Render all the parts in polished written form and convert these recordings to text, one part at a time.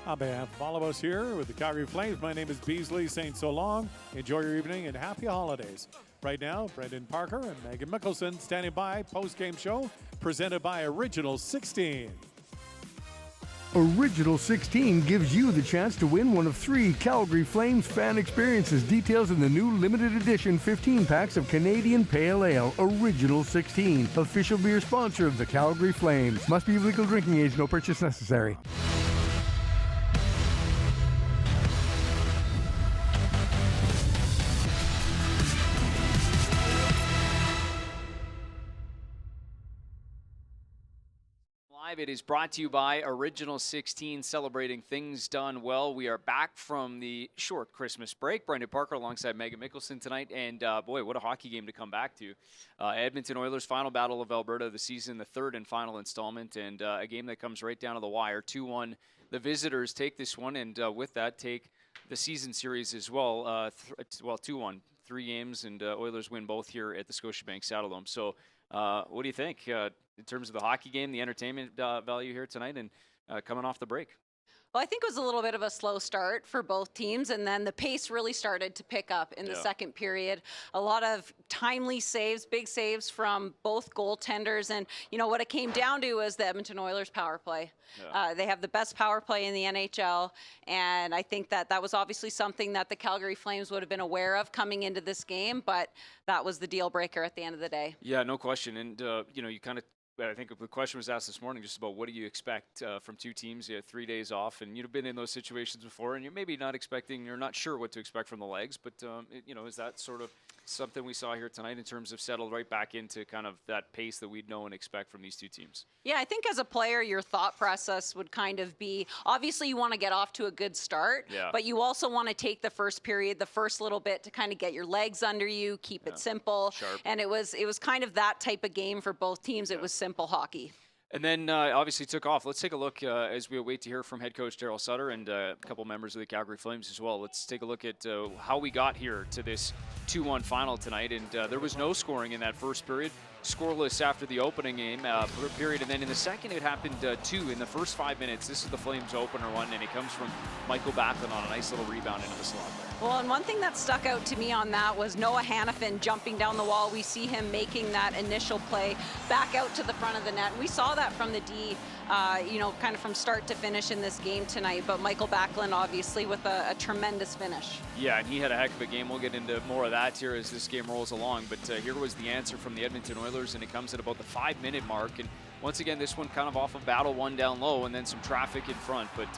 On behalf of all of us here with the Calgary Flames, my name is Beasley saying so long. Enjoy your evening and happy holidays. Right now, Brendan Parker and Meaghan Mikkelson standing by. Post-game show presented by Original 16. Original 16 gives you the chance to win one of 3 Calgary Flames fan experiences. Details in the new limited edition 15 packs of Canadian Pale Ale. Original 16, official beer sponsor of the Calgary Flames. Must be of legal drinking age, no purchase necessary. It is brought to you by Original 16, celebrating things done well. We are back from the short Christmas break. Brendan Parker alongside Meaghan Mikkelson tonight. And boy, what a hockey game to come back to. Edmonton Oilers' final battle of Alberta of the season, the third and final installment, and a game that comes right down to the wire. 2-1. The visitors take this one, and with that, take the season series as well. 2-1. 3 games, and Oilers win both here at the Scotiabank Saddledome. So what do you think in terms of the hockey game, the entertainment value here tonight, and coming off the break? Well, I think it was a little bit of a slow start for both teams, and then the pace really started to pick up in the second period. A lot of timely saves, big saves from both goaltenders, and you know what it came down to was the Edmonton Oilers power play. They have the best power play in the NHL, and I think that was obviously something that the Calgary Flames would have been aware of coming into this game, but that was the deal breaker at the end of the day. Yeah, no question, and you know, you kind of, I think the question was asked this morning just about what do you expect from two teams. You had 3 days off, and you've been in those situations before, and you're maybe not expecting, you're not sure what to expect from the legs, but you know, is that sort of something we saw here tonight in terms of settled right back into kind of that pace that we'd know and expect from these two teams? Yeah, I think as a player, your thought process would kind of be, obviously you want to get off to a good start, but you also want to take the first period, the first little bit to kind of get your legs under you, keep it simple. And it was kind of that type of game for both teams. It was simple hockey. And then obviously took off. Let's take a look as we wait to hear from head coach Daryl Sutter and a couple members of the Calgary Flames as well. Let's take a look at how we got here to this 2-1 final tonight. And there was no scoring in that first period. Scoreless after the opening game period, and then in the second it happened 2 in the first 5 minutes. This is the Flames opener one, and it comes from Michael Backland on a nice little rebound into the slot there. Well, and one thing that stuck out to me on that was Noah Hannafin jumping down the wall. We see him making that initial play back out to the front of the net. We saw that from the D, you know, kind of from start to finish in this game tonight, but Michael Backland obviously with a tremendous finish. Yeah, and he had a heck of a game. We'll get into more of that here as this game rolls along, but here was the answer from the Edmonton Oilers, and it comes at about the 5-minute mark. And once again, this one kind of off of battle, one down low, and then some traffic in front, but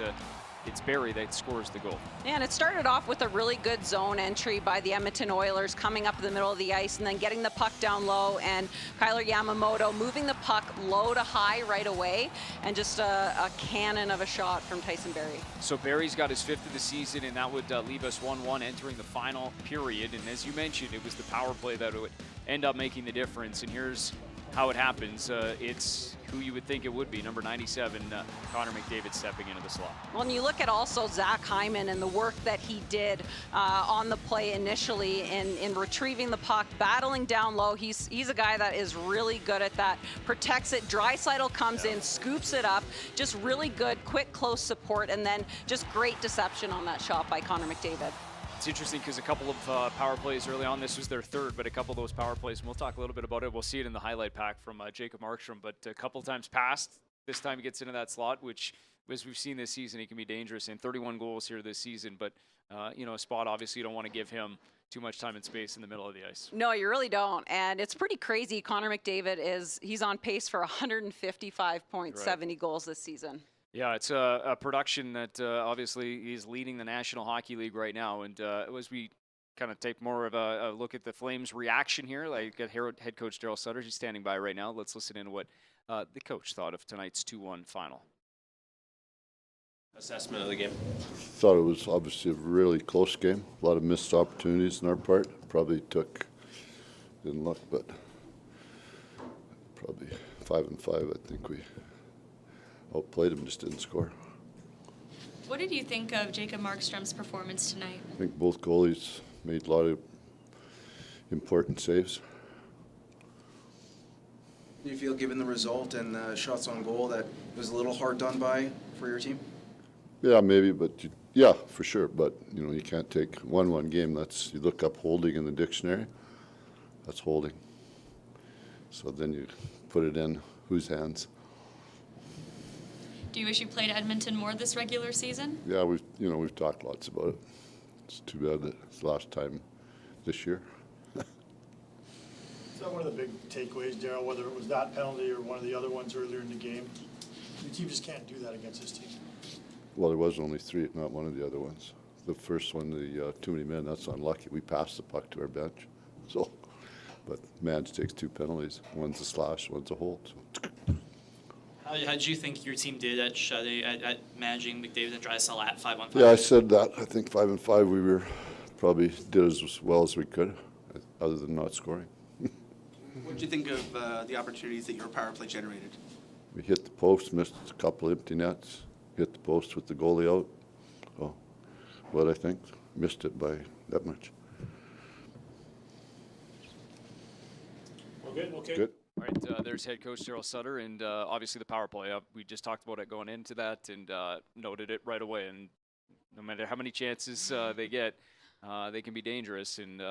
it's Barrie that scores the goal. Yeah, and it started off with a really good zone entry by the Edmonton Oilers, coming up in the middle of the ice and then getting the puck down low, and Kyler Yamamoto moving the puck low to high right away, and just a cannon of a shot from Tyson Barrie. So Barrie's got his 5th of the season, and that would leave us 1-1 entering the final period. And as you mentioned, it was the power play that would end up making the difference, and here's how it happens. It's who you would think it would be, number 97, Connor McDavid stepping into the slot. Well, and you look at also Zach Hyman and the work that he did on the play initially in retrieving the puck, battling down low. He's a guy that is really good at that, protects it. Draisaitl comes in, scoops it up, just really good, quick, close support, and then just great deception on that shot by Connor McDavid. It's interesting because a couple of power plays early on, this was their 3rd, but a couple of those power plays, and we'll talk a little bit about it. We'll see it in the highlight pack from Jacob Markstrom, but a couple times passed. This time he gets into that slot, which, as we've seen this season, he can be dangerous. And 31 goals here this season, but you know, a spot, obviously you don't want to give him too much time and space in the middle of the ice. No, you really don't, and it's pretty crazy. Connor McDavid he's on pace for 155 points, 70 goals this season. Yeah, it's a production that obviously is leading the National Hockey League right now. And as we kind of take more of a look at the Flames' reaction here, like got head coach Daryl Sutter, he's standing by right now. Let's listen in to what the coach thought of tonight's 2-1 final. Assessment of the game. Thought it was obviously a really close game. A lot of missed opportunities on our part. Probably didn't look, but probably 5-5. I think we outplayed him, just didn't score. What did you think of Jacob Markstrom's performance tonight? I think both goalies made a lot of important saves. Do you feel, given the result and the shots on goal, that it was a little hard done by for your team? Yeah, maybe, but yeah, for sure. But you can't take 1-1 game. You look up holding in the dictionary. That's holding. So then you put it in whose hands? Do you wish you played Edmonton more this regular season? Yeah, we've talked lots about it. It's too bad that it's the last time this year. Is that one of the big takeaways, Darryl, whether it was that penalty or one of the other ones earlier in the game? Your team just can't do that against this team. Well, there was only 3, not one of the other ones. The first one, the too many men, that's unlucky. We passed the puck to our bench. So, but Madge takes 2 penalties. One's a slash, one's a hold. So. How did you think your team did at managing McDavid and Draisaitl at 5-on-5? Yeah, I said that. I think 5-5 we were probably did as well as we could, other than not scoring. What did you think of the opportunities that your power play generated? We hit the post, missed a couple empty nets, hit the post with the goalie out. So, what I think, missed it by that much. Okay. Good. All right, there's head coach Darryl Sutter, and obviously the power play. We just talked about it going into that and noted it right away. And no matter how many chances they get, they can be dangerous. And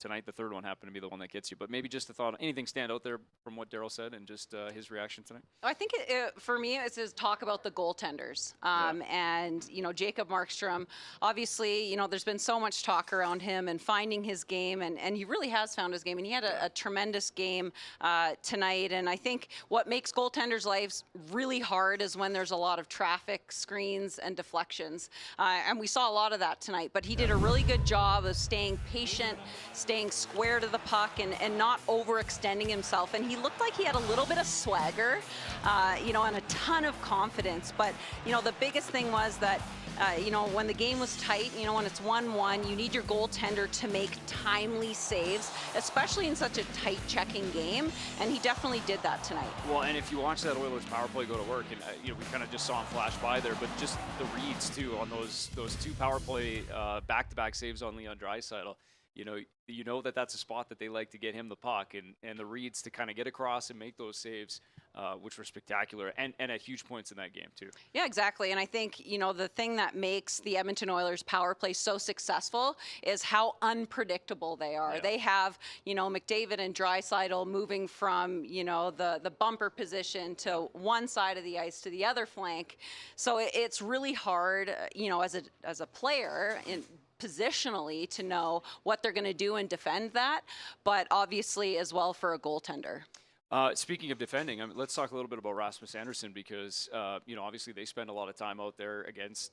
tonight, the third one happened to be the one that gets you. But maybe just a thought, anything stand out there from what Darryl said and just his reaction tonight? I think for me, it's his talk about the goaltenders. And, Jacob Markstrom, obviously, there's been so much talk around him and finding his game, and he really has found his game. And he had a tremendous game tonight. And I think what makes goaltenders' lives really hard is when there's a lot of traffic, screens, and deflections. And we saw a lot of that tonight. But he did a really good job of staying patient, staying square to the puck and not overextending himself. And he looked like he had a little bit of swagger, and a ton of confidence. But, the biggest thing was that, when the game was tight, when it's 1-1, you need your goaltender to make timely saves, especially in such a tight checking game. And he definitely did that tonight. Well, and if you watch that Oilers power play go to work, and we kind of just saw him flash by there, but just the reads too on those 2 power play back-to-back saves on Leon Draisaitl. You know that's a spot that they like to get him the puck, and the reads to kind of get across and make those saves, which were spectacular and at huge points in that game too. Yeah, exactly. And I think, the thing that makes the Edmonton Oilers power play so successful is how unpredictable they are. Yeah. They have, McDavid and Draisaitl moving from, the bumper position to one side of the ice to the other flank. So it's really hard, as a player positionally to know what they're going to do and defend that, but obviously as well for a goaltender. Speaking of defending, let's talk a little bit about Rasmus Andersson because, obviously they spend a lot of time out there against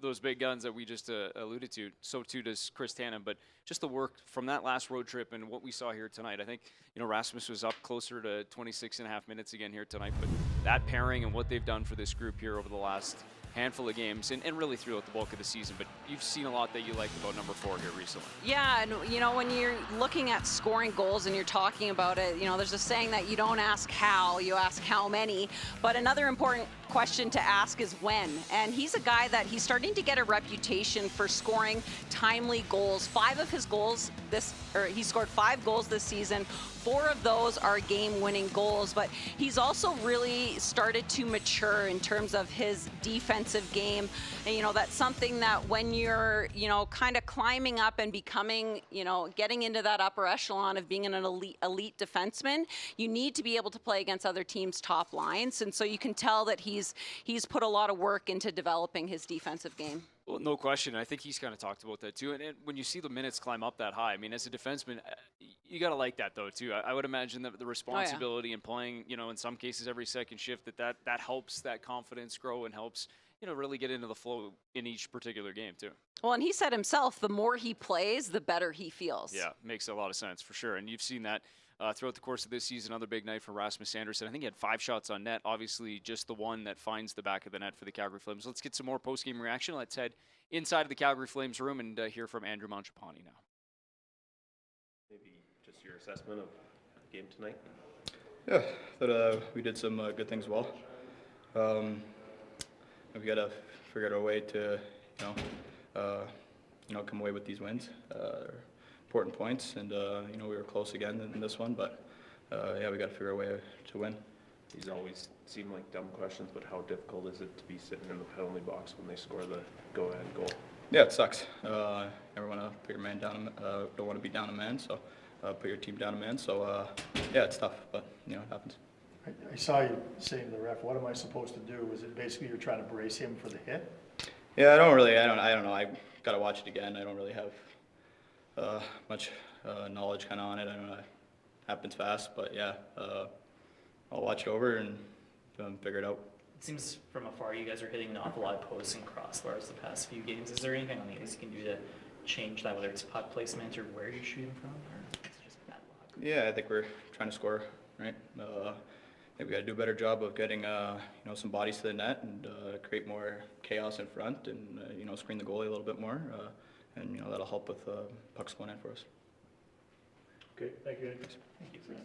those big guns that we just alluded to. So too does Chris Tannen, but just the work from that last road trip and what we saw here tonight. I think, Rasmus was up closer to 26.5 minutes again here tonight, but that pairing and what they've done for this group here over the last handful of games and really throughout the bulk of the season, but you've seen a lot that you liked about number 4 here recently. Yeah, and when you're looking at scoring goals and you're talking about it, there's a saying that you don't ask how, you ask how many, but another important question to ask is when. And he's a guy that he's starting to get a reputation for scoring timely goals. 5 of his goals he scored 5 goals this season. 4 of those are game-winning goals, but he's also really started to mature in terms of his defensive game. And, that's something that when you're, kind of climbing up and becoming, getting into that upper echelon of being an elite defenseman, you need to be able to play against other teams' top lines. And so you can tell that he's put a lot of work into developing his defensive game. Well, no question. I think he's kind of talked about that too. And when you see the minutes climb up that high, as a defenseman, you got to like that though too. I would imagine that the responsibility and playing, in some cases every second shift, that helps that confidence grow and helps, really get into the flow in each particular game too. Well, and he said himself, the more he plays, the better he feels. Yeah, makes a lot of sense for sure. And you've seen that throughout the course of this season. Another big night for Rasmus Andersson. I think he had 5 shots on net. Obviously, just the one that finds the back of the net for the Calgary Flames. Let's get some more post-game reaction. Let's head inside of the Calgary Flames room and hear from Andrew Mangiapane now. Maybe just your assessment of the game tonight. Yeah, thought we did some good things well. We got to figure out a way to, come away with these wins. They're important points, and we were close again in this one, but we got to figure a way to win. These always seem like dumb questions, but how difficult is it to be sitting in the penalty box when they score the go-ahead goal? Yeah, it sucks. Never want to put your man down. Don't want to be down a man, so put your team down a man. So yeah, it's tough, but you know it happens. I saw you saying to the ref, "What am I supposed to do?" Was it basically you're trying to brace him for the hit? Yeah, I don't know. I gotta watch it again. I don't really have much knowledge kind of on it. I don't know. It happens fast, but yeah, I'll watch it over and figure it out. It seems from afar you guys are hitting an awful lot of posts and crossbars the past few games. Is there anything on the ice you can do to change that, whether it's puck placement or where you're shooting from, or is it just bad luck? Yeah, I think we're trying to score, right? I think we got to do a better job of getting some bodies to the net and create more chaos in front and screen the goalie a little bit more, and that'll help with pucks going in for us. Okay, thank you. Thank you.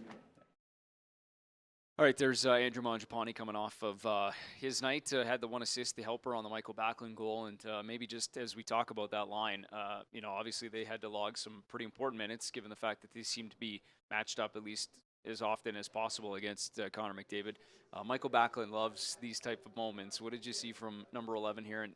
All right, there's Andrew Mangiapane coming off of his night. Had the one assist, the helper on the Michael Backland goal. And maybe just as we talk about that line, obviously they had to log some pretty important minutes given the fact that they seem to be matched up at least as often as possible against Connor McDavid. Michael Backland loves these type of moments. What did you see from number 11 here? And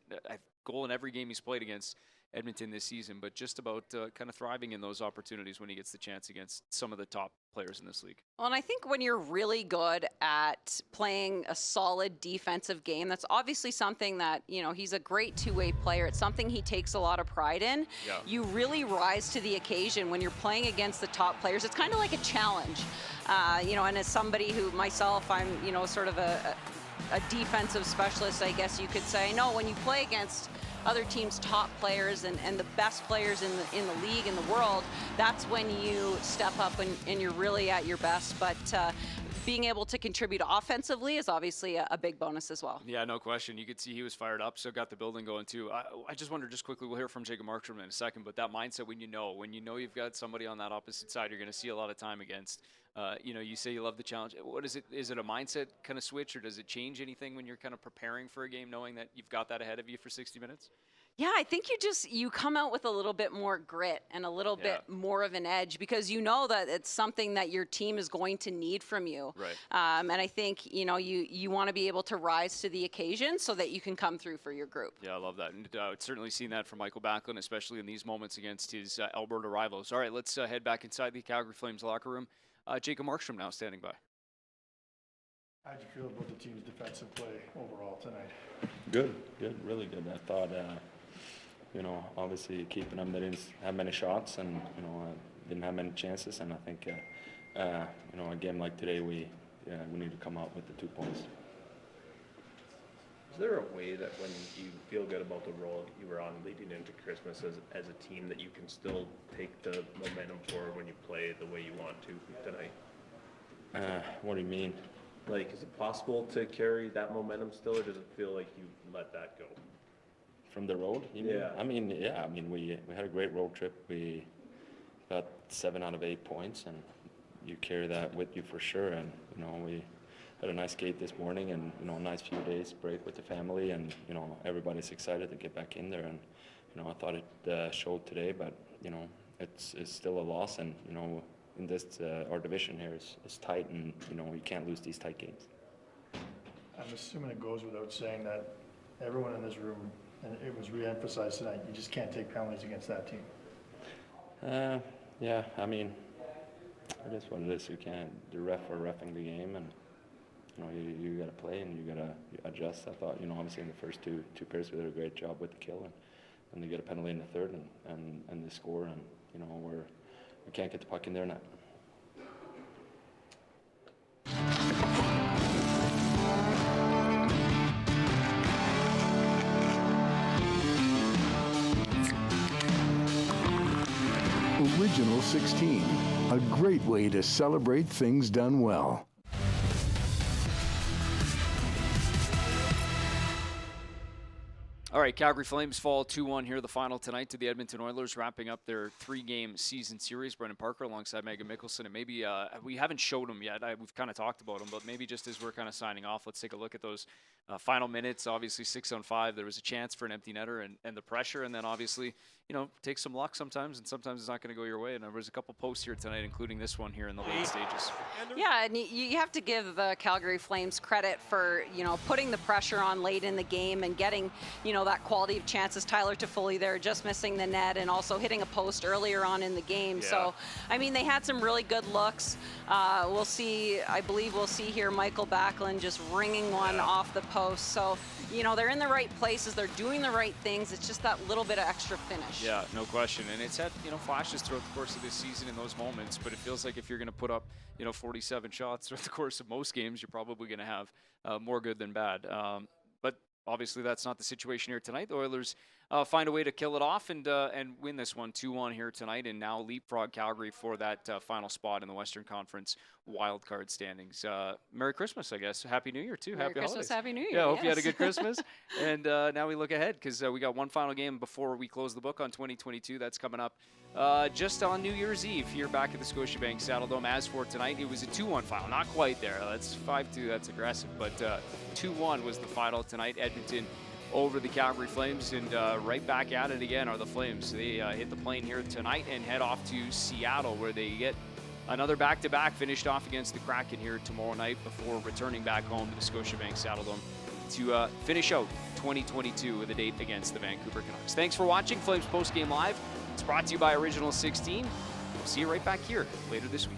goal in every game he's played against Edmonton this season, but just about kind of thriving in those opportunities when he gets the chance against some of the top players in this league. Well, and I think when you're really good at playing a solid defensive game, that's obviously something that, he's a great two-way player. It's something he takes a lot of pride in. Yeah. You really rise to the occasion when you're playing against the top players. It's kind of like a challenge, and as somebody who myself, I'm, sort of a defensive specialist, I guess you could say. No, when you play against other teams' top players and the best players in the league, in the world, that's when you step up and you're really at your best. But being able to contribute offensively is obviously a big bonus as well. Yeah, no question. You could see he was fired up, so got the building going too. I just wonder, just quickly, we'll hear from Jacob Markstrom in a second, but that mindset when you know you've got somebody on that opposite side you're going to see a lot of time against. You say you love the challenge. What is it? Is it a mindset kind of switch, or does it change anything when you're kind of preparing for a game, knowing that you've got that ahead of you for 60 minutes? Yeah, I think you come out with a little bit more grit and a little bit more of an edge because you know that it's something that your team is going to need from you. Right. And I think, you want to be able to rise to the occasion so that you can come through for your group. Yeah, I love that. And I've certainly seen that from Michael Backland, especially in these moments against his Alberta rivals. All right, let's head back inside the Calgary Flames locker room. Jacob Markstrom now standing by. How'd you feel about the team's defensive play overall tonight? Good, really good. I thought, obviously keeping them, they didn't have many shots and, didn't have many chances. And I think, a game like today, we need to come out with the 2 points. Is there a way that when you feel good about the role you were on leading into Christmas as a team that you can still take the momentum forward when you play the way you want to tonight? What do you mean? Like, is it possible to carry that momentum still, or does it feel like you let that go? From the road? You mean? Yeah. We had a great road trip. We got 7 out of 8 points, and you carry that with you for sure. And, we had a nice skate this morning and, a nice few days break with the family, and, everybody's excited to get back in there. And, I thought it showed today, but, it's still a loss. And, in this, our division here is tight, and, you can't lose these tight games. I'm assuming it goes without saying that everyone in this room, and it was re-emphasized tonight, you just can't take penalties against that team. Yeah, it is what it is. You can't, the ref are reffing the game, and you got to play and you got to adjust. I thought, obviously in the first two periods we did a great job with the kill, and they get a penalty in the third, and they score, and we can't get the puck in their net. Original 16, a great way to celebrate things done well. All right, Calgary Flames fall 2-1 here, the final tonight to the Edmonton Oilers, wrapping up their 3-game season series. Brendan Parker alongside Meaghan Mikkelson, and maybe we haven't showed them yet. We've kind of talked about them, but maybe just as we're kind of signing off, let's take a look at those final minutes. Obviously, 6-on-5, there was a chance for an empty netter and the pressure, and then obviously you know, takes some luck sometimes, and sometimes it's not going to go your way. And there was a couple posts here tonight, including this one here in the late stages. Yeah, and you have to give the Calgary Flames credit for, you know, putting the pressure on late in the game and getting, you know, that quality of chances. Tyler Toffoli there just missing the net and also hitting a post earlier on in the game. Yeah. So, I mean, they had some really good looks. We'll see, I believe we'll see here Michael Backland just ringing one off the post. So, you know, they're in the right places. They're doing the right things. It's just that little bit of extra finish. Yeah, no question. And it's had, you know, flashes throughout the course of this season in those moments, but it feels like if you're going to put up, you know, 47 shots throughout the course of most games, you're probably going to have more good than bad. But obviously that's not the situation here tonight. The Oilers find a way to kill it off and win this one 2-1 here tonight, and now leapfrog Calgary for that final spot in the Western Conference wildcard standings. Merry Christmas, I guess. Happy New Year, too. Merry Happy Christmas, holidays. Happy New Year. Yeah, I hope you had a yes. good Christmas. And now we look ahead because we got one final game before we close the book on 2022. That's coming up just on New Year's Eve here back at the Scotiabank Saddledome. As for tonight, it was a 2-1 final. Not quite there. That's 5-2. That's aggressive. But 2-1 was the final tonight. Edmonton over the Calgary Flames, and right back at it again are the Flames. They hit the plane here tonight and head off to Seattle, where they get another back-to-back finished off against the Kraken here tomorrow night before returning back home to the Scotiabank Saddledome to finish out 2022 with a date against the Vancouver Canucks. Thanks for watching Flames Postgame Live. It's brought to you by Original 16. We'll see you right back here later this week.